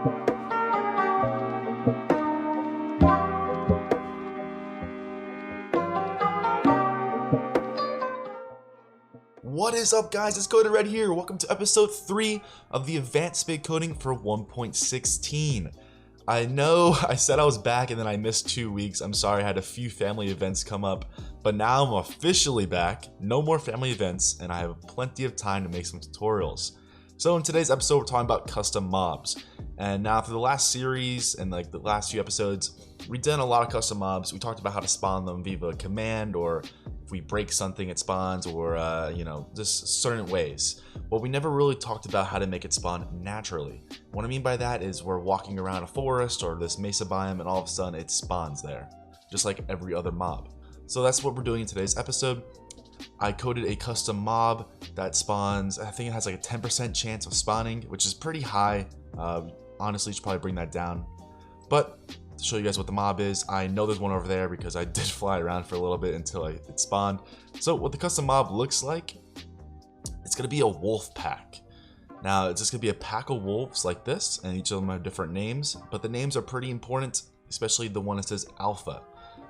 What is up, guys? It's Coded Red here. Welcome to episode 3 of the advanced Spigot coding for 1.16. I know I said I was back and then I missed 2 weeks. I'm sorry, I had a few family events come up, but now I'm officially back. No more family events, and I have plenty of time to make some tutorials. So in today's episode, we're talking about custom mobs. And now for the last series and like the last few episodes, we've done a lot of custom mobs. We talked about how to spawn them via a command, or if we break something it spawns, or just certain ways. But we never really talked about how to make it spawn naturally. What I mean by that is we're walking around a forest or this mesa biome and all of a sudden it spawns there, just like every other mob. So that's what we're doing in today's episode. I coded a custom mob that spawns, I think it has like a 10% chance of spawning, which is pretty high. Honestly, you should probably bring that down. But to show you guys what the mob is, I know there's one over there because I did fly around for a little bit until it spawned. So what the custom mob looks like, it's going to be a wolf pack. Now it's just going to be a pack of wolves like this, and each of them have different names, but the names are pretty important, especially the one that says alpha.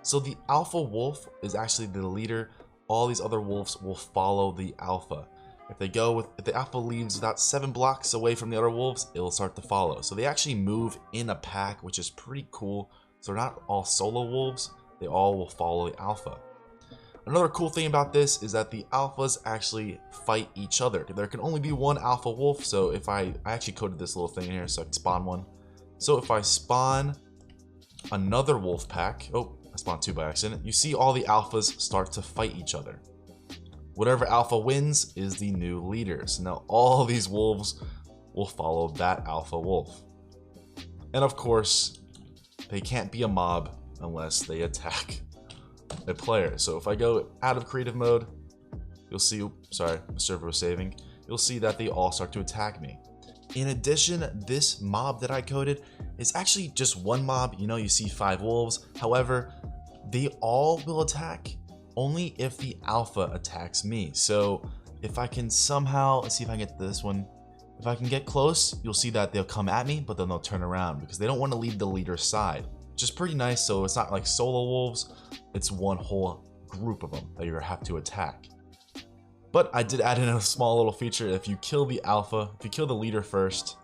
So the alpha wolf is actually the leader. All these other wolves will follow the alpha. If the alpha leaves about 7 blocks away from the other wolves, it will start to follow. So they actually move in a pack, which is pretty cool. So they're not all solo wolves, they all will follow the alpha. Another cool thing about this is that the alphas actually fight each other. There can only be one alpha wolf, so if I actually coded this little thing in here so I can spawn one. So if I spawn another wolf pack, oh, I spawned 2 by accident, you see all the alphas start to fight each other. Whatever alpha wins is the new leader. So now all these wolves will follow that alpha wolf. And of course, they can't be a mob unless they attack a player. So if I go out of creative mode, you'll see, sorry, the server was saving. You'll see that they all start to attack me. In addition, this mob that I coded is actually just one mob. You know, you see 5 wolves. However, they all will attack only if the alpha attacks me. So if I can somehow, let's see if I can get this one. If I can get close, you'll see that they'll come at me, but then they'll turn around because they don't want to leave the leader's side, which is pretty nice. So it's not like solo wolves, it's one whole group of them that you have to attack. But I did add in a small little feature. If you kill the alpha, if you kill the leader first,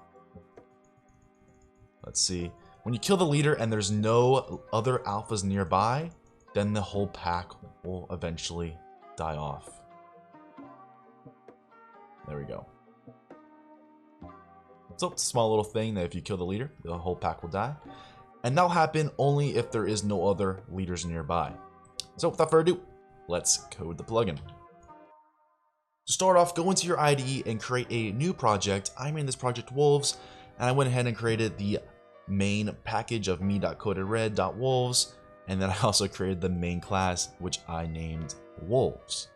let's see, when you kill the leader and there's no other alphas nearby, then the whole pack will eventually die off. There we go. So it's a small little thing that if you kill the leader, the whole pack will die. And that'll happen only if there is no other leaders nearby. So without further ado, let's code the plugin. To start off, go into your IDE and create a new project. I named this project Wolves, and I went ahead and created the main package of me.codedred.wolves. And then I also created the main class, which I named Wolves.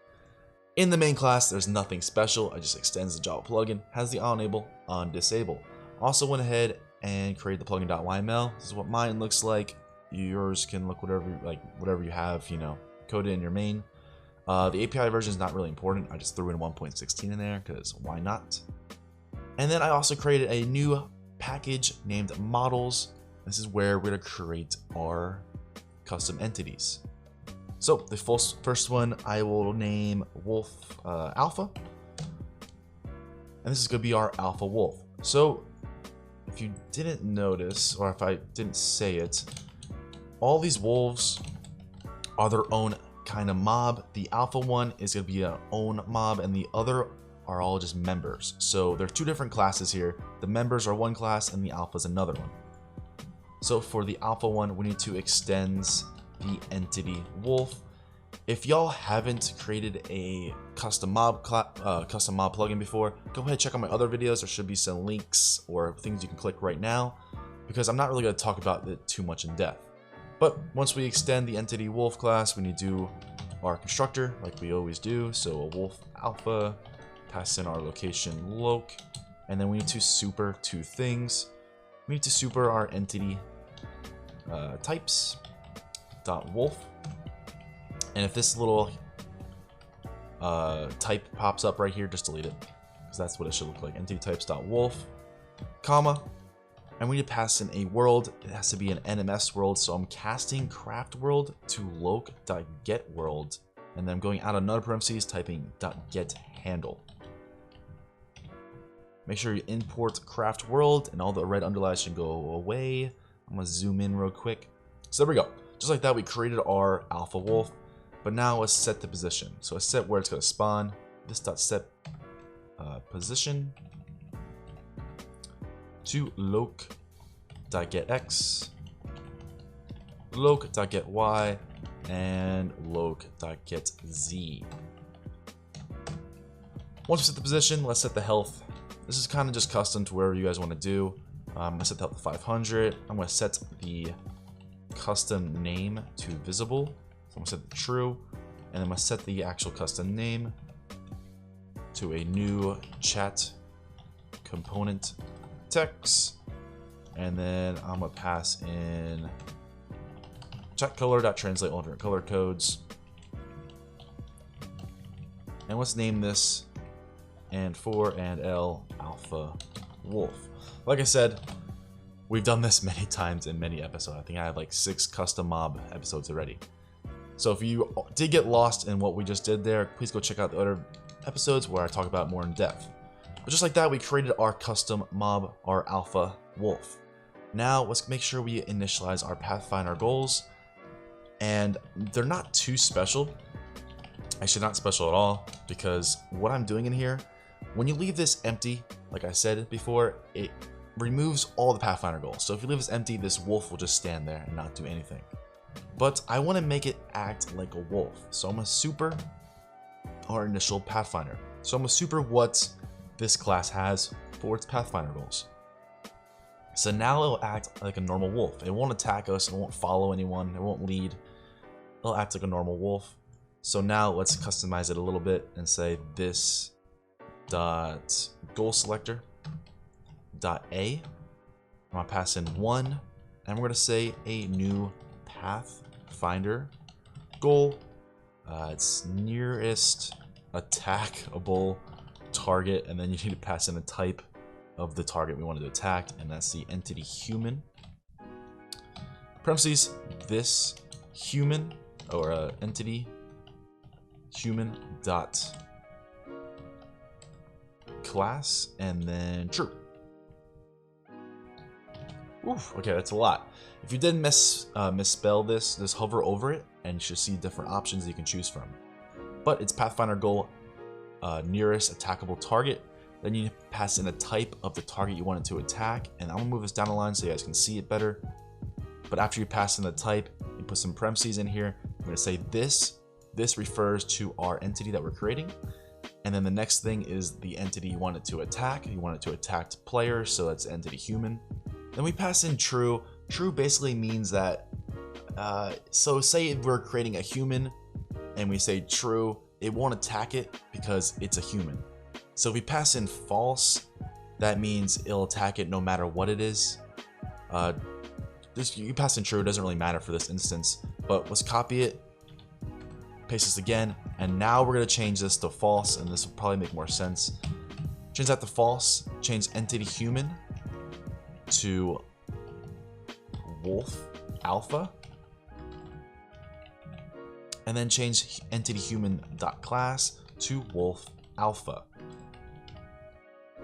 In the main class, there's nothing special. It just extends the Java plugin, has the on-enable, on-disable. Also went ahead and created the plugin.yml. This is what mine looks like. Yours can look whatever you have, coded in your main. The API version is not really important. I just threw in 1.16 in there because why not? And then I also created a new package named models. This is where we're going to create our custom entities. So the first one I will name Wolf Alpha, and this is going to be our Alpha Wolf. So if you didn't notice, or if I didn't say it, all these wolves are their own kind of mob. The alpha one is going to be an own mob, and the other are all just members. So there are 2 different classes here. The members are one class and the alpha is another one. So for the alpha one, we need to extend the entity wolf. If y'all haven't created a custom mob plugin before, go ahead and check out my other videos. There should be some links or things you can click right now, because I'm not really going to talk about it too much in depth. But once we extend the entity wolf class, we need to do our constructor like we always do. So a wolf alpha, pass in our location loc, and then we need to super 2 things. We need to super our entity types dot wolf, and if this little type pops up right here, just delete it, because that's what it should look like. Entity types dot wolf, comma, And we need to pass in a world. It has to be an NMS world, so I'm casting craft world to loc.getWorld, and then I'm going out of another parentheses, typing .getHandle. Make sure you import craft world, and all the red underlines should go away. I'm gonna zoom in real quick. So there we go. Just like that, we created our alpha wolf, but now let's set the position. So let's set where it's gonna spawn. This .set position to loc.getX, loc.getY, and loc.getZ. Once we set the position, let's set the health. This is kind of just custom to wherever you guys want to do. I'm going to set the health to 500. I'm going to set the custom name to visible. So I'm going to set the true. And I'm going to set the actual custom name to a new chat component text. And then I'm going to pass in chat color.translate alternate color codes. And let's name this and for and L alpha wolf. Like I said, we've done this many times in many episodes. I think I have like 6 custom mob episodes already. So if you did get lost in what we just did there, please go check out the other episodes where I talk about more in depth. But just like that, we created our custom mob, our alpha wolf. Now let's make sure we initialize our pathfinder goals. And they're not too special. Actually, not special at all, because what I'm doing in here, when you leave this empty, like I said before, it removes all the pathfinder goals. So if you leave this empty, this wolf will just stand there and not do anything. But I want to make it act like a wolf. So I'm going to super our initial pathfinder. So I'm going to super what this class has for its pathfinder goals. So now it'll act like a normal wolf. It won't attack us, it won't follow anyone, it won't lead. It'll act like a normal wolf. So now let's customize it a little bit and say this dot goal selector dot A. I'm gonna pass in 1, and we're gonna say a new pathfinder goal. It's nearest attackable target, and then you need to pass in a type of the target we wanted to attack, and that's the entity human. Parentheses this human or entity human dot class, and then true. Oof, okay, that's a lot. If you did misspell this, just hover over it and you should see different options you can choose from. But it's pathfinder goal nearest attackable target. Then you pass in a type of the target you want it to attack, and I'm gonna move this down the line so you guys can see it better. But after you pass in the type, you put some parentheses in here. I'm gonna say this refers to our entity that we're creating. And then the next thing is the entity you want it to attack. You want it to attack players, so that's entity human. Then we pass in true. True basically means that, so say we're creating a human and we say true, it won't attack it because it's a human. So if we pass in false, that means it'll attack it no matter what it is. You pass in true, it doesn't really matter for this instance, but let's copy it, paste this again, and now we're gonna change this to false, and this will probably make more sense. Change that to false, change entity human to wolf alpha, and then change entity human dot class to wolf alpha.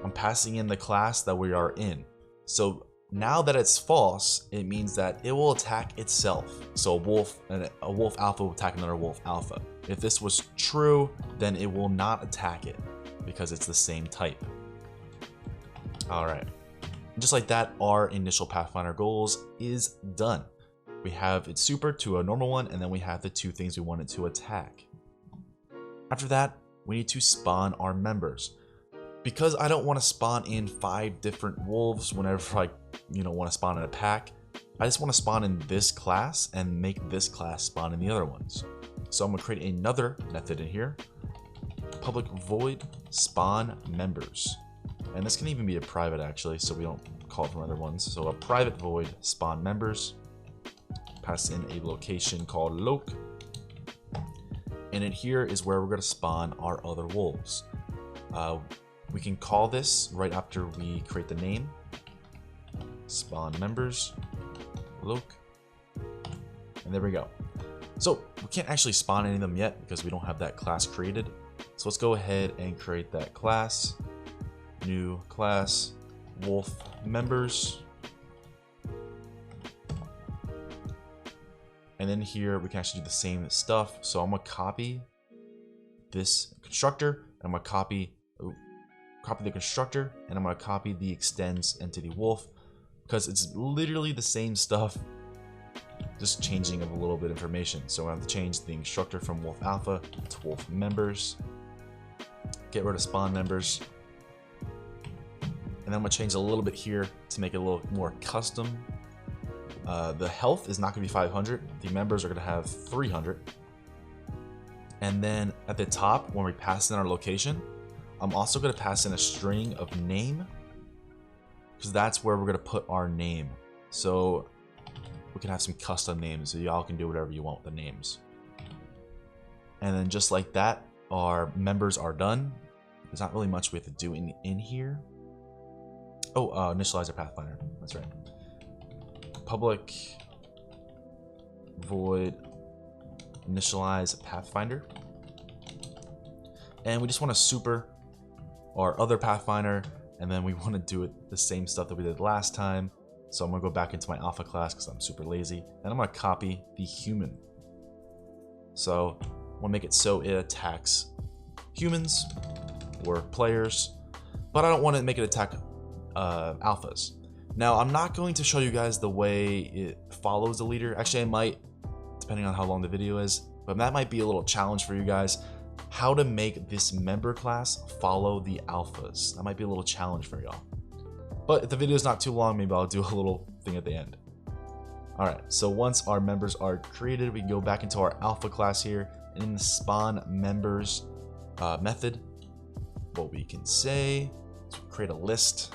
I'm passing in the class that we are in. So now that it's false, it means that it will attack itself. So a wolf alpha will attack another wolf alpha. If this was true, then it will not attack it because it's the same type. All right. Just like that, our initial Pathfinder goals is done. We have it super to a normal one, and then we have the 2 things we wanted to attack. After that, we need to spawn our members. Because I don't want to spawn in 5 different wolves whenever I want to spawn in a pack, I just want to spawn in this class and make this class spawn in the other ones. So I'm going to create another method in here, public void spawn members. And this can even be a private actually, so we don't call it from other ones. So a private void spawn members, pass in a location called loc, and in here is where we're going to spawn our other wolves. We can call this right after we create the name. spawn members, loc, and there we go. So we can't actually spawn any of them yet because we don't have that class created. So let's go ahead and create that class. New class, wolf members. And then here we can actually do the same stuff. So I'm gonna copy this constructor, and I'm gonna copy the constructor, and I'm gonna copy the extends entity wolf, because it's literally the same stuff, just changing of a little bit of information. So I have to change the constructor from wolf alpha to wolf members, get rid of spawn members, and then I'm gonna change a little bit here to make it a little more custom. The health is not gonna be 500. The members are gonna have 300. And then at the top, when we pass in our location, I'm also gonna pass in a string of name, because that's where we're gonna put our name. So we can have some custom names, so y'all can do whatever you want with the names. And then just like that, our members are done. There's not really much we have to do in here. Oh, initialize our pathfinder. That's right. Public void initialize pathfinder. And we just want to super our other pathfinder, and then we want to do it the same stuff that we did last time. So I'm gonna go back into my alpha class because I'm super lazy, and I'm gonna copy the human. So I want to make it so it attacks humans or players, but I don't want to make it attack alphas. Now I'm not going to show you guys the way it follows the leader. Actually, I might, depending on how long the video is, but that might be a little challenge for you guys. How to make this member class follow the alphas. That might be a little challenge for y'all. But if the video is not too long, maybe I'll do a little thing at the end. Alright, so once our members are created, we can go back into our alpha class here, and in the spawn members method, what we can say is create a list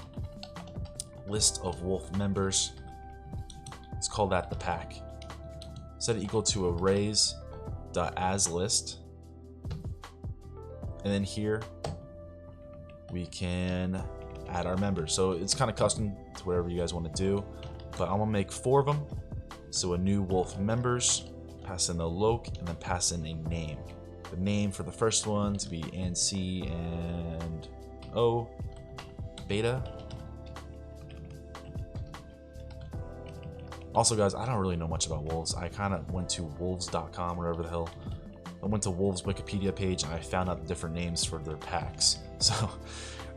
of wolf members. Let's call that the pack. Set it equal to arrays.asList. And then here we can add our members. So it's kind of custom to whatever you guys want to do, but I'm gonna make 4 of them. So a new wolf members, pass in the loc, and then pass in a name. The name for the first one to be ANC and O beta. Also guys, I don't really know much about wolves. I kind of went to wolves.com, whatever the hell. I went to Wolves Wikipedia page and I found out the different names for their packs. So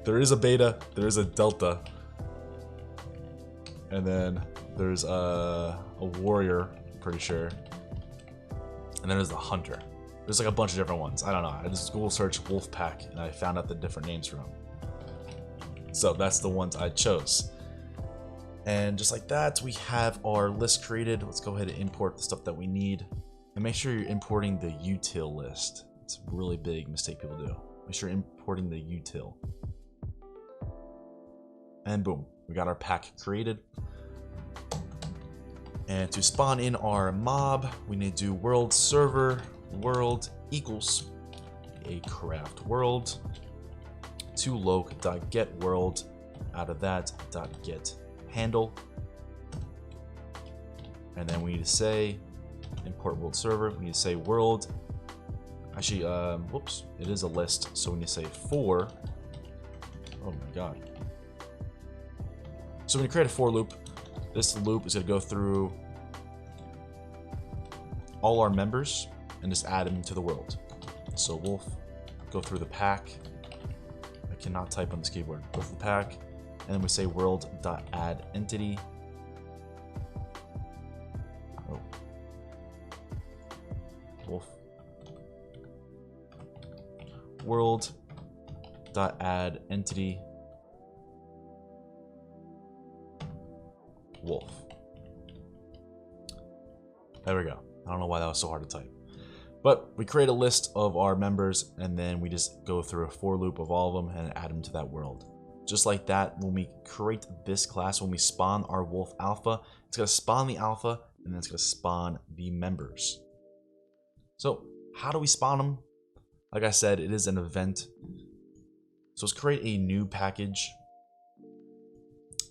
there is a beta, there is a delta, and then there's a warrior, I'm pretty sure, and then there's the hunter. There's like a bunch of different ones. I don't know. I just Google search wolf pack and I found out the different names for them. So that's the ones I chose. And just like that, we have our list created. Let's go ahead and import the stuff that we need. And make sure you're importing the util list. It's a really big mistake people do. Make sure you're importing the util. And boom, we got our pack created. And to spawn in our mob, we need to do world server world equals a craft world to loc.get world, out of that .get handle. And then we need to say import world server. We need to say world. Actually, whoops, it is a list, so we need to say for. Oh my god. So when you create a for loop, this loop is going to go through all our members and just add them to the world. So wolf, go through the pack. I cannot type on this keyboard. Go through the pack, and then we say world.add entity. Oh. Wolf. World.add entity. Wolf. There we go. I don't know why that was so hard to type. But we create a list of our members, and then we just go through a for loop of all of them and add them to that world. Just like that, when we create this class, when we spawn our wolf alpha, it's going to spawn the alpha, and then it's going to spawn the members. So how do we spawn them? Like I said, it is an event. So let's create a new package.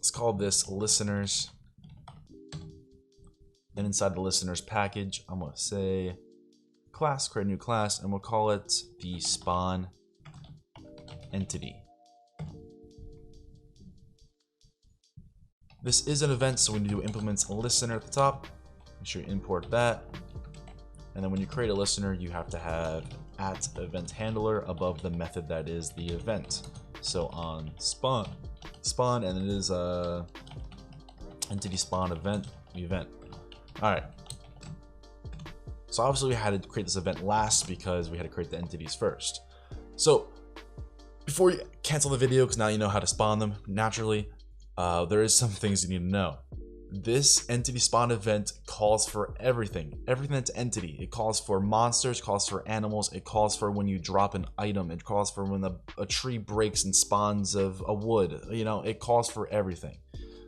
let's call this listeners. And inside the listeners package, I'm going to say class, create a new class, and we'll call it the spawn entity. This is an event, so we need to implement a listener at the top. Make sure you import that. And then when you create a listener, you have to have @event handler above the method that is the event. So on spawn, and it is entity spawn event. All right. So obviously we had to create this event last because we had to create the entities first. So before you cancel the video, because now you know how to spawn them naturally, there is some things you need to know. This entity spawn event calls for everything that's entity. It calls for monsters, calls for animals, it calls for when you drop an item, it calls for when a tree breaks and spawns of a wood, you know, it calls for everything.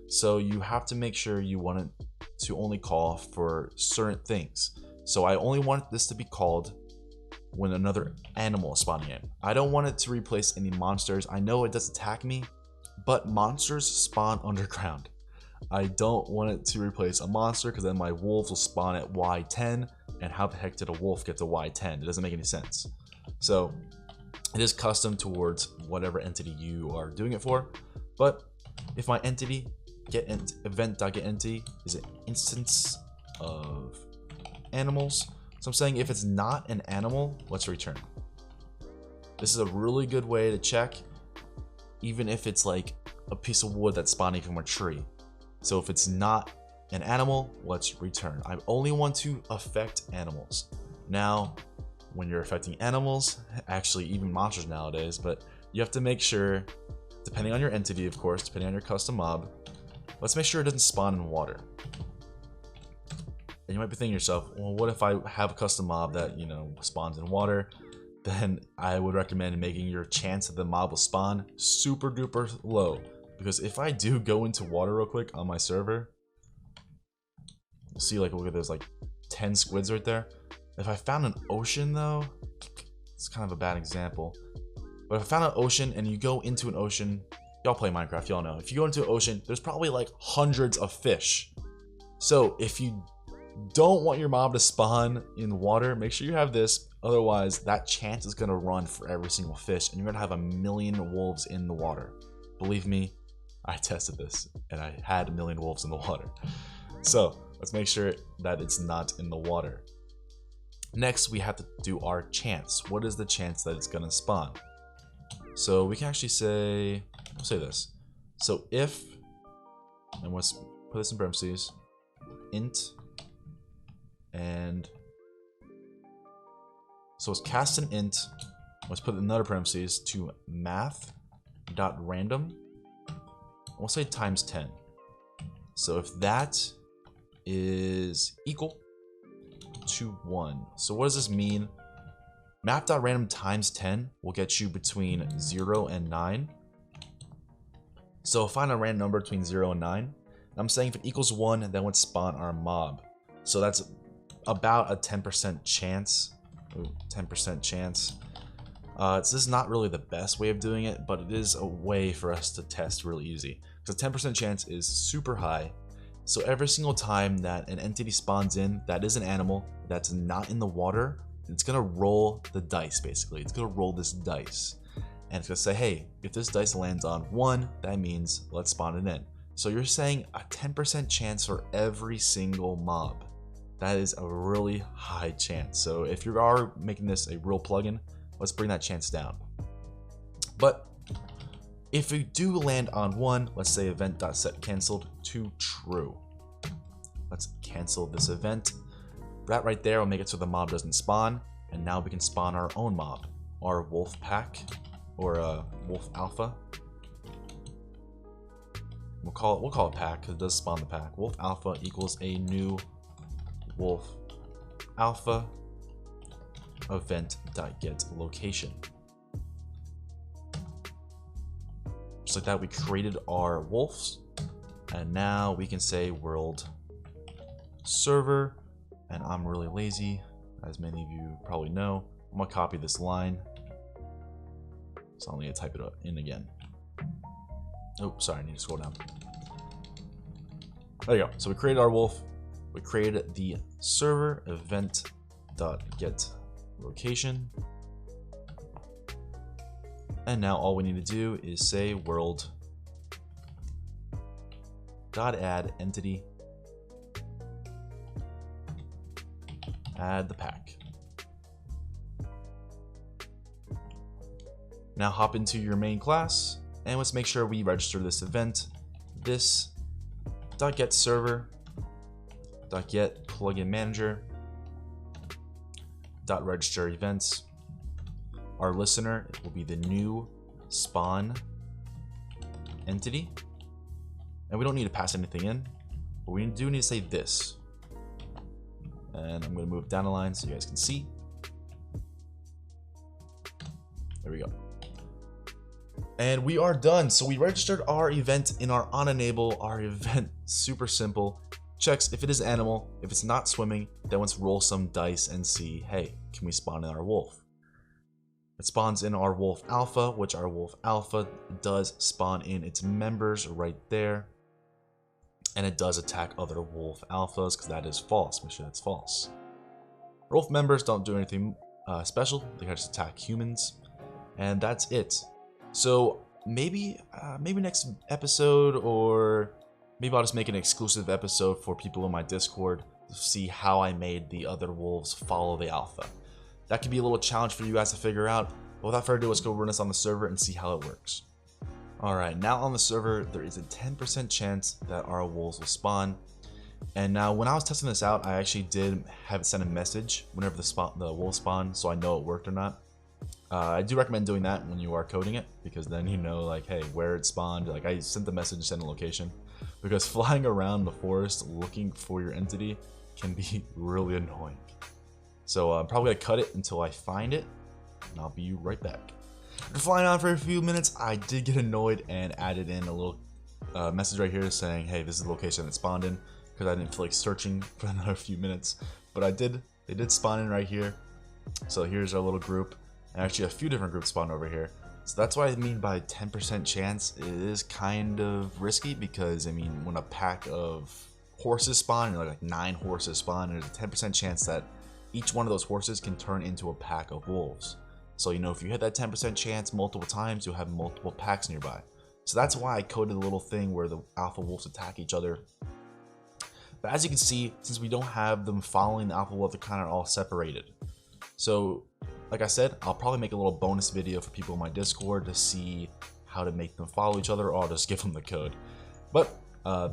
So you have to make sure you want it to only call for certain things. So I only want this to be called when another animal is spawning in. I don't want it to replace any monsters. I know it does attack me, but monsters spawn underground. I don't want it to replace a monster because then my wolves will spawn at Y10, and how the heck did a wolf get to Y10? It doesn't make any sense. So it is custom towards whatever entity you are doing it for. But if my entity event.getEntity is an instance of animals, so I'm saying if it's not an animal, let's return. This is a really good way to check, even if it's like a piece of wood that's spawning from a tree. So if it's not an animal, let's return. I only want to affect animals. Now, when you're affecting animals, actually even monsters nowadays, but you have to make sure, depending on your entity, of course, depending on your custom mob, let's make sure it doesn't spawn in water. And you might be thinking to yourself, well, what if I have a custom mob that, you know, spawns in water? Then I would recommend making your chance that the mob will spawn super duper low. Because if I do go into water real quick on my server, you'll see, like, look at there's like 10 squids right there. If I found an ocean though, it's kind of a bad example. But if I found an ocean and you go into an ocean, y'all play Minecraft, y'all know. If you go into an ocean, there's probably like hundreds of fish. So if you don't want your mob to spawn in water, make sure you have this. Otherwise, that chance is going to run for every single fish, and you're going to have 1,000,000 wolves in the water. Believe me, I tested this, and I had 1,000,000 wolves in the water. So let's make sure that it's not in the water. Next, we have to do our chance. What is the chance that it's going to spawn? So we can actually say, I'll say this. So if, and let's put this in parentheses, int, and so let's cast an int, let's put another parentheses to math.random, we'll say times 10. So if that is equal to 1, so what does this mean? Math.random times 10 will get you between 0 and 9. So find a random number between 0 and 9. I'm saying if it equals 1, then let's spawn our mob. So that's about a 10% chance. Ooh, 10% chance. This is not really the best way of doing it, but it is a way for us to test really easy. Because 10% chance is super high. So every single time that an entity spawns in that is an animal that's not in the water, it's gonna roll the dice basically. It's gonna roll this dice. And it's gonna say, hey, if this dice lands on 1, that means let's spawn it in. So you're saying a 10% chance for every single mob. That is a really high chance. So if you are making this a real plugin, let's bring that chance down. But if you do land on 1, let's say event.setCanceled to true. Let's cancel this event. That right there will make it so the mob doesn't spawn. And now we can spawn our own mob, our wolf pack, or wolf alpha. We'll call it pack because it does spawn the pack. Wolf alpha equals a new wolf alpha event.getLocation. Just like that, we created our wolves, and now we can say world server. And I'm really lazy, as many of you probably know. I'm gonna copy this line, so I'll need to type it in again. Oh, sorry, I need to scroll down. There you go. So we created our wolf. We created the server event.get location. And now all we need to do is say world .add entity, add the pack. Now hop into your main class and let's make sure we register this event. This .get server .get plugin manager .register events. Our listener will be the new spawn entity. And we don't need to pass anything in, but we do need to say this. And I'm going to move down the line so you guys can see. There we go. And we are done. So we registered our event in our onEnable. Our event, super simple. Checks if it is animal. If it's not swimming, then let's roll some dice and see, hey, can we spawn in our wolf? It spawns in our wolf alpha, which our wolf alpha does spawn in its members right there. And it does attack other wolf alphas because that is false. Make sure that's false. Wolf members don't do anything special. They can just attack humans. And that's it. So maybe next episode, or maybe I'll just make an exclusive episode for people in my Discord to see how I made the other wolves follow the alpha. That could be a little challenge for you guys to figure out. But without further ado, let's go run this on the server and see how it works. Alright, now on the server, there is a 10% chance that our wolves will spawn. And now when I was testing this out, I actually did have it send a message whenever the wolves spawn, so I know it worked or not. I do recommend doing that when you are coding it, because then you know, like, hey, where it spawned. Like, I sent the message, send a location, because flying around the forest looking for your entity can be really annoying. So I'm probably gonna cut it until I find it, and I'll be right back. After flying on for a few minutes, I did get annoyed and added in a little message right here saying, hey, this is the location it spawned in, because I didn't feel like searching for another few minutes. But they did spawn in right here. So here's our little group. And actually a few different groups spawn over here. So that's what I mean by 10% chance. It is kind of risky because, I mean, when a pack of horses spawn, like 9 horses spawn, there's a 10% chance that each one of those horses can turn into a pack of wolves. So, you know, if you hit that 10% chance multiple times, you'll have multiple packs nearby. So that's why I coded a little thing where the alpha wolves attack each other. But as you can see, since we don't have them following the alpha wolf, they're kind of all separated. So, like I said, I'll probably make a little bonus video for people in my Discord to see how to make them follow each other, or I'll just give them the code. But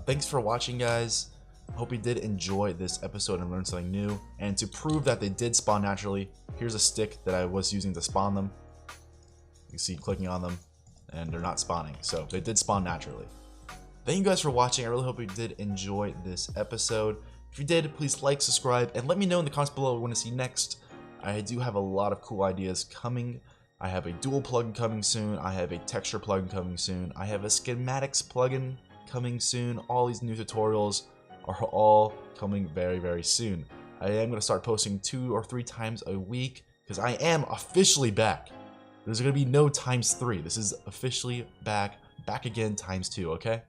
thanks for watching, guys. I hope you did enjoy this episode and learn something new. And to prove that they did spawn naturally, here's a stick that I was using to spawn them. You can see clicking on them, and they're not spawning. So they did spawn naturally. Thank you guys for watching. I really hope you did enjoy this episode. If you did, please like, subscribe, and let me know in the comments below what you want to see next. I do have a lot of cool ideas coming. I have a dual plugin coming soon. I have a texture plugin coming soon. I have a schematics plugin coming soon. All these new tutorials are all coming very, very soon. I am going to start posting 2 or 3 times a week because I am officially back. There's going to be no ×3. This is officially back again ×2, okay?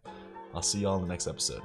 I'll see y'all in the next episode.